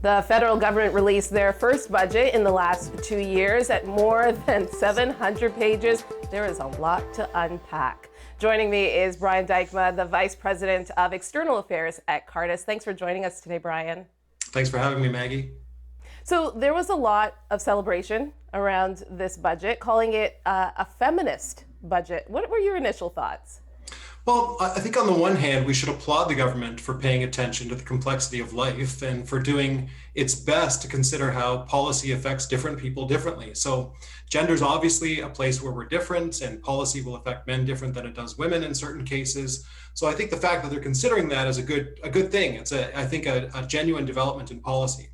The federal government released their first budget in the last 2 years at more than 700 pages. There is a lot to unpack. Joining me is Brian Dijkema, the Vice President of External Affairs at Cardus. Thanks for joining us today, Brian. Thanks for having me, Maggie. So there was a lot of celebration around this budget, calling it a feminist budget. What were your initial thoughts? Well, I think on the one hand, we should applaud the government for paying attention to the complexity of life and for doing its best to consider how policy affects different people differently. So gender is obviously a place where we're different, and policy will affect men different than it does women in certain cases. So I think the fact that they're considering that is a good thing. It's a genuine development in policy.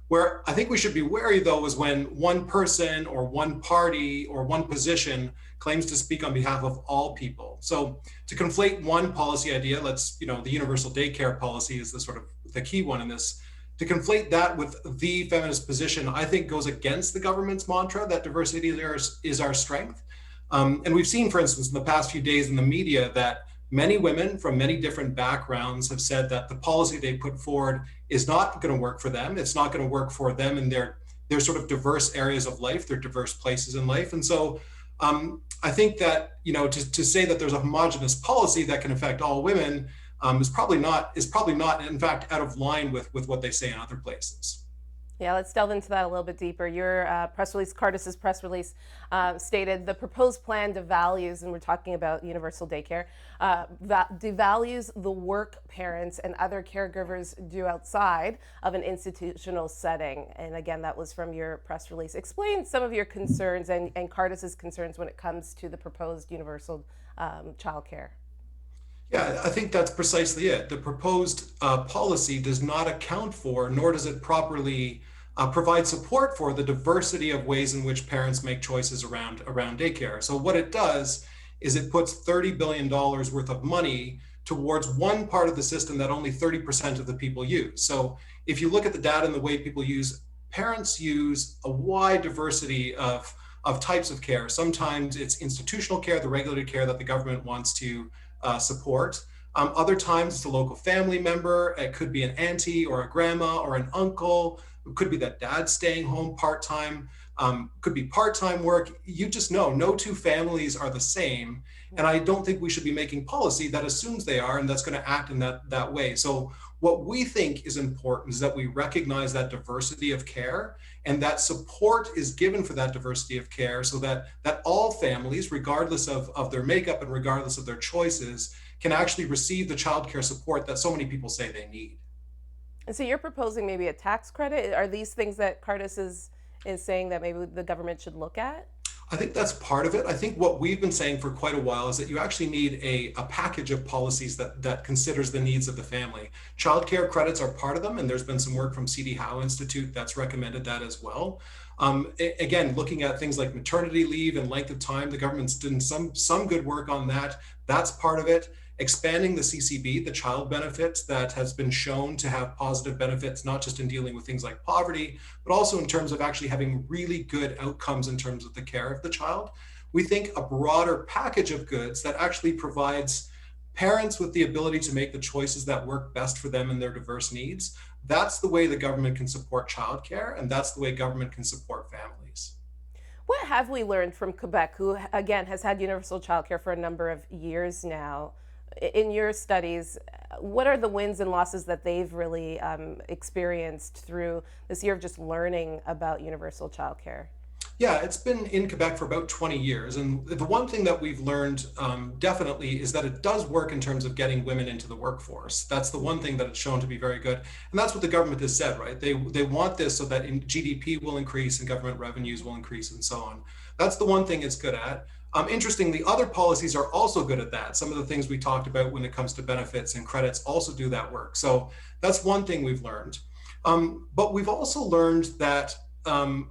Where I think we should be wary, though, is when one person or one party or one position claims to speak on behalf of all people. So to conflate one policy idea, the universal daycare policy is the sort of the key one in this. To conflate that with the feminist position, I think goes against the government's mantra that diversity is our strength. And we've seen, for instance, in the past few days in the media that many women from many different backgrounds have said that the policy they put forward is not going to work for them. It's not going to work for them in their sort of diverse areas of life, their diverse places in life. And so I think that, to say that there's a homogenous policy that can affect all women is probably not, in fact, out of line with what they say in other places. Yeah, let's delve into that a little bit deeper. Your press release, Cardus's press release, stated the proposed plan devalues, and we're talking about universal daycare, devalues the work parents and other caregivers do outside of an institutional setting. And again, that was from your press release. Explain some of your concerns and Cardus's concerns when it comes to the proposed universal childcare. Yeah, I think that's precisely it. The proposed policy does not account for, nor does it properly provide support for the diversity of ways in which parents make choices around daycare. So what it does is it puts $30 billion worth of money towards one part of the system that only 30% of the people use. So if you look at the data and the way people use, parents use a wide diversity of types of care. Sometimes it's institutional care, the regulated care that the government wants to support. Other times it's a local family member. It could be an auntie or a grandma or an uncle. It could be that dad staying home part-time. Could be part-time work. You just know no two families are the same. And I don't think we should be making policy that assumes they are and that's going to act in that way. So what we think is important is that we recognize that diversity of care and that support is given for that diversity of care so that all families, regardless of their makeup and regardless of their choices, can actually receive the childcare support that so many people say they need. And so you're proposing maybe a tax credit. Are these things that Cardus is saying that maybe the government should look at? I think that's part of it. I think what we've been saying for quite a while is that you actually need a package of policies that considers the needs of the family. Childcare credits are part of them, and there's been some work from C.D. Howe Institute that's recommended that as well. Again, looking at things like maternity leave and length of time, the government's done some good work on that. That's part of it. Expanding the CCB, the child benefits that has been shown to have positive benefits, not just in dealing with things like poverty, but also in terms of actually having really good outcomes in terms of the care of the child. We think a broader package of goods that actually provides parents with the ability to make the choices that work best for them and their diverse needs. That's the way the government can support childcare, and that's the way government can support families. What have we learned from Quebec, who again has had universal childcare for a number of years now? In your studies, what are the wins and losses that they've really experienced through this year of just learning about universal childcare? Yeah, it's been in Quebec for about 20 years. And the one thing that we've learned definitely is that it does work in terms of getting women into the workforce. That's the one thing that it's shown to be very good. And that's what the government has said, right? They want this so that GDP will increase and government revenues will increase and so on. That's the one thing it's good at. Interestingly, other policies are also good at that. Some of the things we talked about when it comes to benefits and credits also do that work. So that's one thing we've learned. But we've also learned that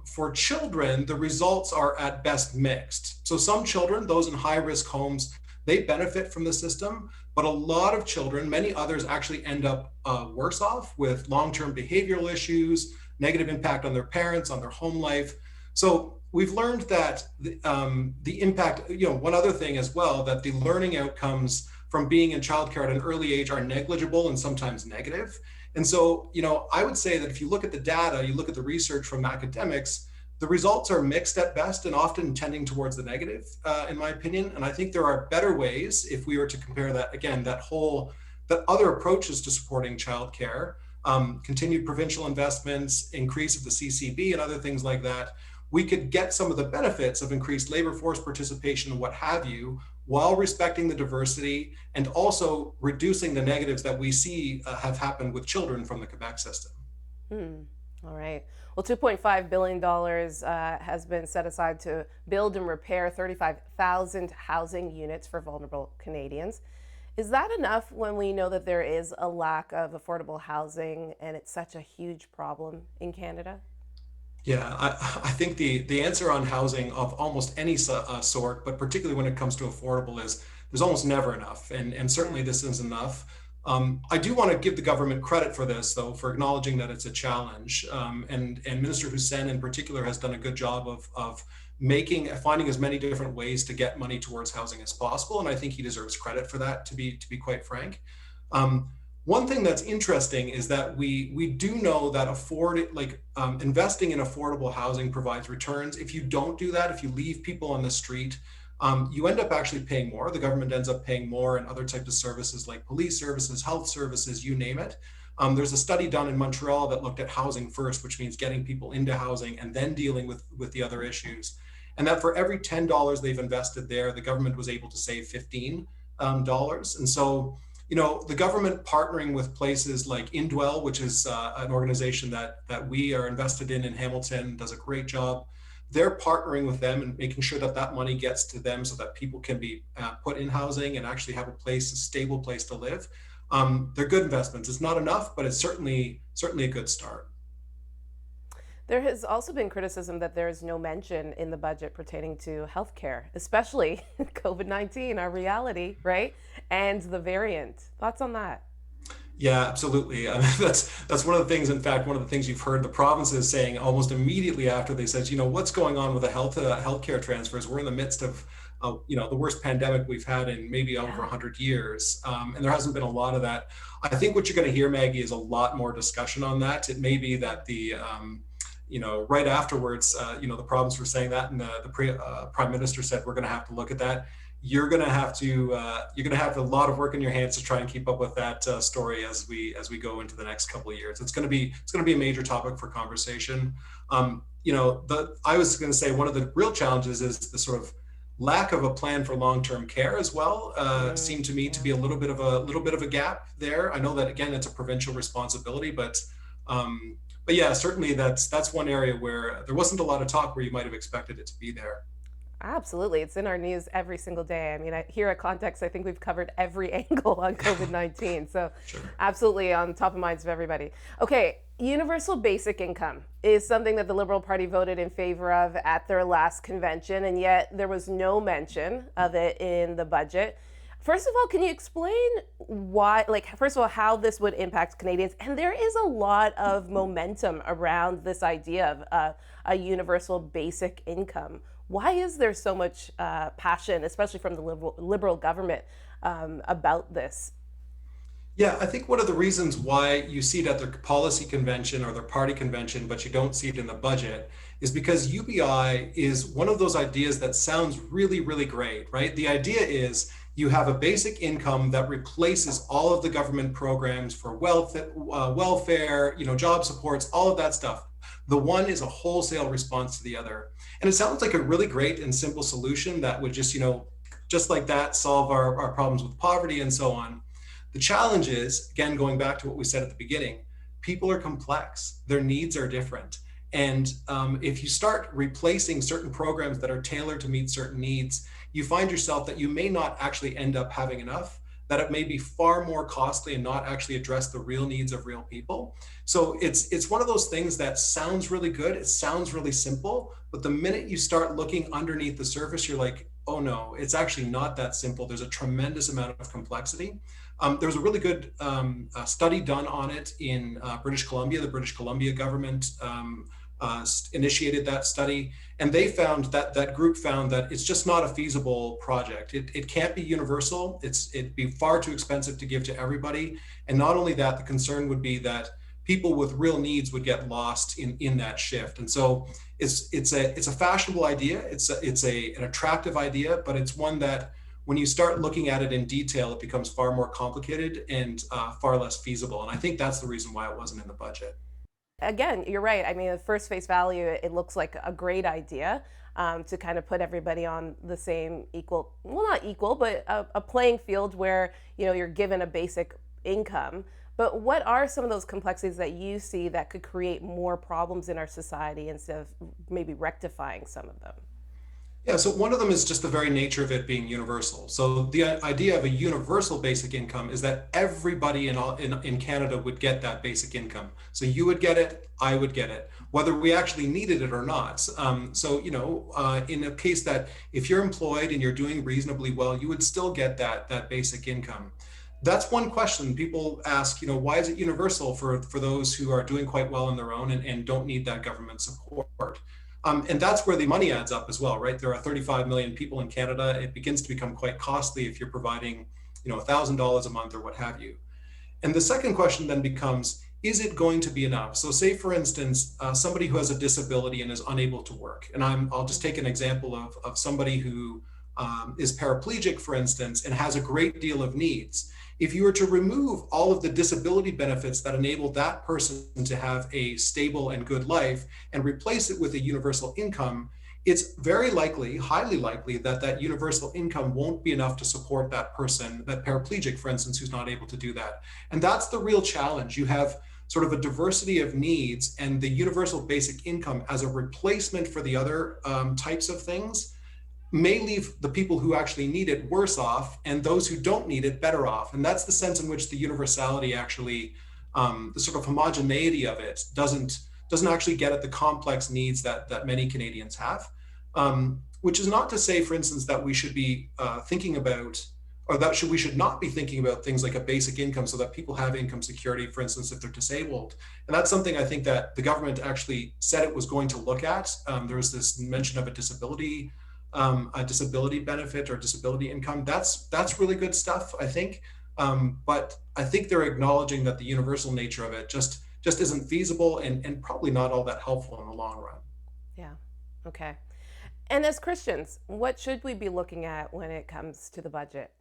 for children, the results are at best mixed. So some children, those in high-risk homes, they benefit from the system, but a lot of children, many others actually end up worse off with long-term behavioral issues, negative impact on their parents, on their home life. So we've learned that the impact, one other thing as well, that the learning outcomes from being in childcare at an early age are negligible and sometimes negative. And so, I would say that if you look at the data, you look at the research from academics, the results are mixed at best and often tending towards the negative, in my opinion. And I think there are better ways if we were to compare that, again, that other approaches to supporting childcare, continued provincial investments, increase of the CCB, and other things like that. We could get some of the benefits of increased labor force participation and what have you, while respecting the diversity and also reducing the negatives that we see have happened with children from the Quebec system. Hmm. All right. Well, $2.5 billion has been set aside to build and repair 35,000 housing units for vulnerable Canadians. Is that enough when we know that there is a lack of affordable housing and it's such a huge problem in Canada? Yeah, I think the answer on housing of almost any sort, but particularly when it comes to affordable, is there's almost never enough, and Yeah. certainly this is enough. I do want to give the government credit for this, though, for acknowledging that it's a challenge, and Minister Hussein in particular has done a good job of finding as many different ways to get money towards housing as possible, and I think he deserves credit for that. To be quite frank. Um, One thing that's interesting is that we do know that investing in affordable housing provides returns. If you don't do that, if you leave people on the street, you end up actually paying more. The government ends up paying more in other types of services like police services, health services, you name it. There's a study done in Montreal that looked at housing first, which means getting people into housing and then dealing with the other issues. And that for every $10 they've invested there, the government was able to save $15. And so, the government partnering with places like Indwell, which is an organization that we are invested in Hamilton, does a great job. They're partnering with them and making sure that that money gets to them so that people can be put in housing and actually have a stable place to live. They're good investments. It's not enough, but it's certainly a good start. There has also been criticism that there is no mention in the budget pertaining to healthcare, especially COVID-19, our reality, right? And the variant. Thoughts on that? Yeah, absolutely. I mean, that's one of the things. In fact, one of the things you've heard the provinces saying almost immediately after they said, what's going on with the healthcare transfers? We're in the midst of, the worst pandemic we've had in maybe over Yeah. 100 years, and there hasn't been a lot of that. I think what you're going to hear, Maggie, is a lot more discussion on that. It may be that right afterwards, the province were saying that, and the prime minister said we're going to have to look at that. You're going to have a lot of work in your hands to try and keep up with that story as we go into the next couple of years. It's going to be a major topic for conversation. I was going to say one of the real challenges is the sort of lack of a plan for long-term care as well. Seemed to me to Yeah. be a little bit of a gap there. I know that again it's a provincial responsibility, but yeah, certainly that's one area where there wasn't a lot of talk where you might have expected it to be there. Absolutely. It's in our news every single day. I mean, here at Context, I think we've covered every angle on COVID 19. So, Sure. absolutely on top of minds of everybody. Okay, universal basic income is something that the Liberal Party voted in favor of at their last convention, and yet there was no mention of it in the budget. First of all, can you explain why, like, first of all, how this would impact Canadians? And there is a lot of momentum around this idea of a universal basic income. Why is there so much passion, especially from the liberal government, about this? Yeah, I think one of the reasons why you see it at their policy convention or their party convention, but you don't see it in the budget, is because UBI is one of those ideas that sounds really, really great, right? The idea is you have a basic income that replaces all of the government programs for welfare, job supports, all of that stuff. The one is a wholesale response to the other. And it sounds like a really great and simple solution that would just like that, solve our problems with poverty and so on. The challenge is, again, going back to what we said at the beginning, people are complex, their needs are different. And if you start replacing certain programs that are tailored to meet certain needs, you find yourself that you may not actually end up having enough, that it may be far more costly and not actually address the real needs of real people. So it's one of those things that sounds really good, it sounds really simple, but the minute you start looking underneath the surface, you're like, oh no, it's actually not that simple. There's a tremendous amount of complexity. There was a really good study done on it in British Columbia. The British Columbia government initiated that study, and they found that group found that it's just not a feasible project. It can't be universal. It'd be far too expensive to give to everybody. And not only that, the concern would be that people with real needs would get lost in that shift. And so it's a fashionable idea. An attractive idea, but it's one that when you start looking at it in detail, it becomes far more complicated and far less feasible. And I think that's the reason why it wasn't in the budget. Again, you're right. I mean, at first face value, it looks like a great idea to kind of put everybody on the same equal, well, not equal, but a playing field where, you know, you're given a basic income. But what are some of those complexities that you see that could create more problems in our society instead of maybe rectifying some of them? Yeah, so one of them is just the very nature of it being universal. So the idea of a universal basic income is that everybody in Canada would get that basic income. So you would get it, I would get it, whether we actually needed it or not. In a case that if you're employed and you're doing reasonably well, you would still get that basic income. That's one question people ask, why is it universal for those who are doing quite well on their own and don't need that government support? And that's where the money adds up as well, right? There are 35 million people in Canada. It begins to become quite costly if you're providing, $1,000 a month or what have you. And the second question then becomes, is it going to be enough? So say, for instance, somebody who has a disability and is unable to work. And I'll just take an example of somebody who is paraplegic, for instance, and has a great deal of needs. If you were to remove all of the disability benefits that enable that person to have a stable and good life and replace it with a universal income, it's very likely, highly likely, that universal income won't be enough to support that person, that paraplegic, for instance, who's not able to do that. And that's the real challenge. You have sort of a diversity of needs, and the universal basic income as a replacement for the other types of things may leave the people who actually need it worse off and those who don't need it better off. And that's the sense in which the universality actually, the sort of homogeneity of it doesn't actually get at the complex needs that many Canadians have. Which is not to say, for instance, that we should be thinking about, or that we should not be thinking about things like a basic income so that people have income security, for instance, if they're disabled. And that's something I think that the government actually said it was going to look at. There was this mention of a disability benefit or disability income. That's really good stuff, I think. But I think they're acknowledging that the universal nature of it just isn't feasible and probably not all that helpful in the long run. Yeah. Okay. And as Christians, what should we be looking at when it comes to the budget?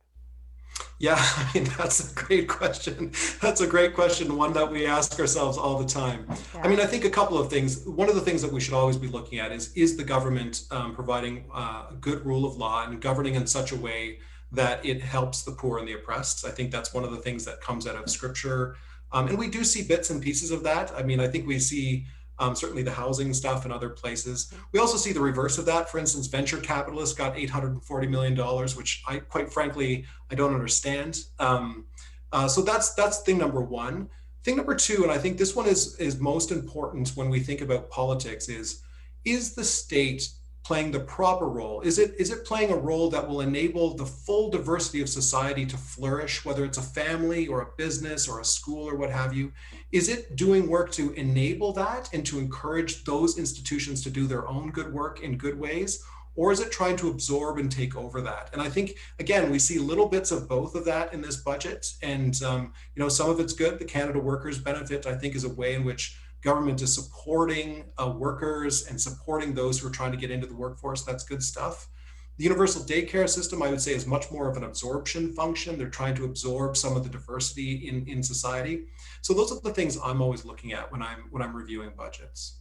Yeah, I mean, that's a great question. That's a great question, one that we ask ourselves all the time. I Yeah. mean, I think a couple of things. One of the things that we should always be looking at is the government providing a good rule of law and governing in such a way that it helps the poor and the oppressed. I think that's one of the things that comes out of scripture. And we do see bits and pieces of that. I mean, I think we see certainly the housing stuff in other places. We also see the reverse of that. For instance, venture capitalists got $840 million, which quite frankly, I don't understand. So that's thing number one. Thing number two, and I think this one is most important when we think about politics, is the state playing the proper role? Is it playing a role that will enable the full diversity of society to flourish, whether it's a family or a business or a school or what have you? Is it doing work to enable that and to encourage those institutions to do their own good work in good ways? Or is it trying to absorb and take over that? And I think, again, we see little bits of both of that in this budget. And, some of it's good. The Canada Workers Benefit, I think, is a way in which government is supporting workers and supporting those who are trying to get into the workforce. That's good stuff. The universal daycare system, I would say, is much more of an absorption function. They're trying to absorb some of the diversity in society. So those are the things I'm always looking at when I'm reviewing budgets.